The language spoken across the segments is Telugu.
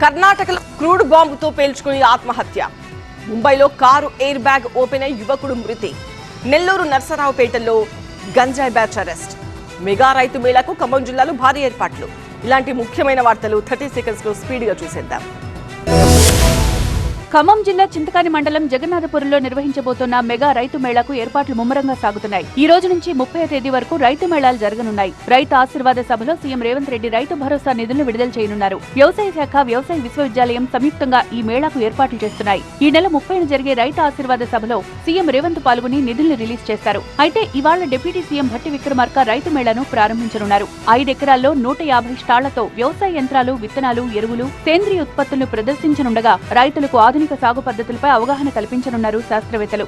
కర్ణాటకలో క్రూడ్ బాంబుతో పేల్చుకుని ఆత్మహత్య. ముంబైలో కారు ఎయిర్ బ్యాగ్ ఓపెన్ అయి యువకుడు మృతి. నెల్లూరు నర్సరావుపేటలో గంజాయి బ్యాచ్ అరెస్ట్. మెగా రైతు మేళాకు ఖమ్మం జిల్లాలో భారీ ఏర్పాట్లు. ఇలాంటి ముఖ్యమైన వార్తలు 30 సెకండ్స్ లో స్పీడ్ గా చూసేద్దాం. ఖమ్మం జిల్లా చింతకాని మండలం జగన్నాథపురంలో నిర్వహించబోతున్న మెగా రైతు మేళాకు ఏర్పాట్లు ముమ్మరంగా సాగుతున్నాయి. ఈ రోజు నుంచి 30వ తేదీ వరకు రైతు మేళాలు జరగనున్నాయి. రైతు ఆశీర్వాద సభలో సీఎం రేవంత్ రెడ్డి రైతు భరోసా నిధులను విడుదల చేయనున్నారు. వ్యవసాయ శాఖ, వ్యవసాయ విశ్వవిద్యాలయం సంయుక్తంగా ఈ మేళాకు ఏర్పాట్లు చేస్తున్నాయి. ఈ నెల 30న జరిగే రైతు ఆశీర్వాద సభలో సీఎం రేవంత్ పాల్గొని నిధులను రిలీజ్ చేస్తారు. అయితే ఇవాళ డిప్యూటీ సీఎం భట్టి విక్రమార్క రైతు మేళాను ప్రారంభించనున్నారు. 5 ఎకరాల్లో 150 స్టాళ్లతో వ్యవసాయ యంత్రాలు, విత్తనాలు, ఎరువులు, సేంద్రియ ఉత్పత్తులను ప్రదర్శించనుండగా రైతులకు ఆధునిక సాగు పద్ధతులపై అవగాహన కల్పించనున్నారు శాస్త్రవేత్తలు.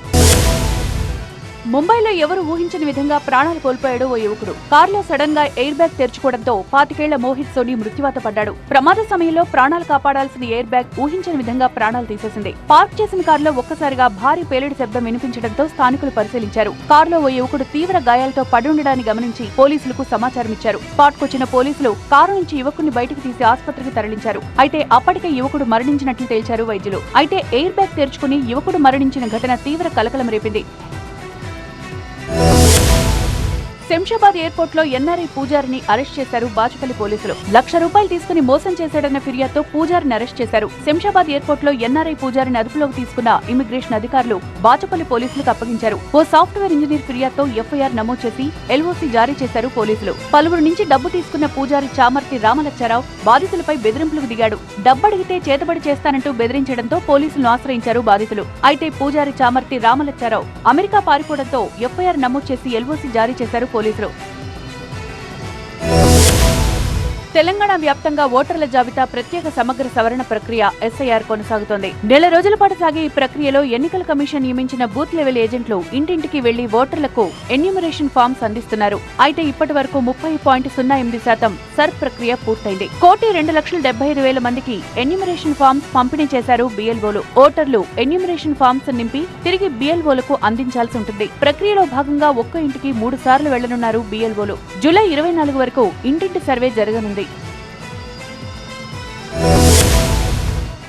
ముంబైలో ఎవరు ఊహించని విధంగా ప్రాణాలు కోల్పోయాడు ఓ యువకుడు. కారులో సడన్ గా ఎయిర్ బ్యాగ్ తెరుచుకోవడంతో 25 ఏళ్ల మోహిత్ సోని మృత్యువాత పడ్డాడు. ప్రమాద సమయంలో ప్రాణాలు కాపాడాల్సిన ఎయిర్ బ్యాగ్ ఊహించని విధంగా ప్రాణాలు తీసేసింది. పార్క్ చేసిన కారులో ఒక్కసారిగా భారీ పేలుడు శబ్దం వినిపించడంతో స్థానికులు పరిశీలించారు. కారులో ఓ యువకుడు తీవ్ర గాయాలతో పడుండడాన్ని గమనించి పోలీసులకు సమాచారం ఇచ్చారు. స్పాట్కు వచ్చిన పోలీసులు కారు నుంచి యువకుడిని బయటకు తీసి ఆసుపత్రికి తరలించారు. అయితే అప్పటికే యువకుడు మరణించినట్లు తేల్చారు వైద్యులు. అయితే ఎయిర్ బ్యాగ్ తెరుచుకుని యువకుడు మరణించిన ఘటన తీవ్ర కలకలం రేపింది. శంషాబాద్ ఎయిర్పోర్ట్ లో ఎన్ఆర్ఐ పూజారిని అరెస్ట్ చేశారు బాచుపల్లి పోలీసులు. ₹1,00,000 తీసుకుని మోసం చేశాడన్న ఫిర్యాదుతో పూజారిని అరెస్ట్ చేశారు. శంషాబాద్ ఎయిర్పోర్ట్ లో ఎన్ఆర్ఐ పూజారిని అదుపులోకి తీసుకున్న ఇమిగ్రేషన్ అధికారులు బాచుపల్లి పోలీసులకు అప్పగించారు. ఓ సాఫ్ట్వేర్ ఇంజనీర్ ఫిర్యాదుతో ఎఫ్ఐఆర్ నమోదు చేసి ఎల్ఓసీ జారీ చేశారు పోలీసులు. పలువురు నుంచి డబ్బు తీసుకున్న పూజారి చామర్తి రామలచ్చారావు బాధితులపై బెదిరింపులకు దిగాడు. డబ్బడిగితే చేతబడి చేస్తానంటూ బెదిరించడంతో పోలీసులను ఆశ్రయించారు బాధితులు. అయితే పూజారి చామర్తి రామలచ్చారావు అమెరికా పారిపోవడంతో ఎఫ్ఐఆర్ నమోదు చేసి ఎల్ఓసీ జారీ చేశారు పోలీసులు. తెలంగాణ వ్యాప్తంగా ఓటర్ల జాబితా ప్రత్యేక సమగ్ర సవరణ ప్రక్రియ ఎస్ఐఆర్ కొనసాగుతోంది. నెల రోజుల పాటు సాగే ఈ ప్రక్రియలో ఎన్నికల కమిషన్ నియమించిన బూత్ లెవెల్ ఏజెంట్లు ఇంటింటికి వెళ్లి ఓటర్లకు ఎన్యూమరేషన్ ఫామ్స్ అందిస్తున్నారు. అయితే ఇప్పటి వరకు 30.08% సర్వ్ ప్రక్రియ పూర్తయింది. 1,02,75,000 మందికి ఎన్యూమరేషన్ ఫామ్స్ పంపిణీ చేశారు బిఎల్ఓలు. ఓటర్లు ఎన్యూమరేషన్ ఫామ్స్ నింపి తిరిగి బిఎల్ఓలకు అందించాల్సి ఉంటుంది. ప్రక్రియలో భాగంగా ఒక్కో ఇంటికి 3 సార్లు వెళ్లనున్నారు బిఎల్ఓలు. జూలై 24 వరకు ఇంటింటి సర్వే జరగనుంది.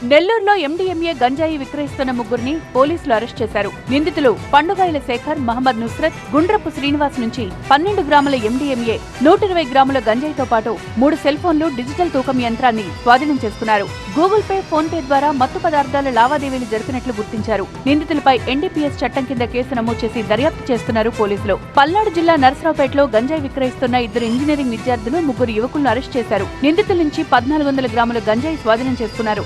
నెల్లూరులో ఎండీఎంఏ గంజాయి విక్రయిస్తున్న 3గురిని పోలీసులు అరెస్ట్ చేశారు. నిందితులు పండుగాయల శేఖర్, మహమ్మద్ నుస్రత్, గుండ్రపు శ్రీనివాస్ నుంచి 12 గ్రాముల ఎండీఎంఏ, 120 గ్రాముల గంజాయితో పాటు 3 సెల్ ఫోన్లు, డిజిటల్ తూకం యంత్రాన్ని స్వాధీనం చేసుకున్నారు. గూగుల్ పే, ఫోన్ పే ద్వారా మత్తు పదార్థాల లావాదేవీలు జరిపినట్లు గుర్తించారు. నిందితులపై ఎన్డీపీఎస్ చట్టం కింద కేసు నమోదు చేసి దర్యాప్తు చేస్తున్నారు పోలీసులు. పల్నాడు జిల్లా నర్సరావుపేటలో గంజాయి విక్రయిస్తున్న 2 ఇంజనీరింగ్ విద్యార్థులు, 3 యువకులను అరెస్ట్ చేశారు. నిందితుల నుంచి 1,400 గ్రాముల గంజాయి స్వాధీనం చేసుకున్నారు.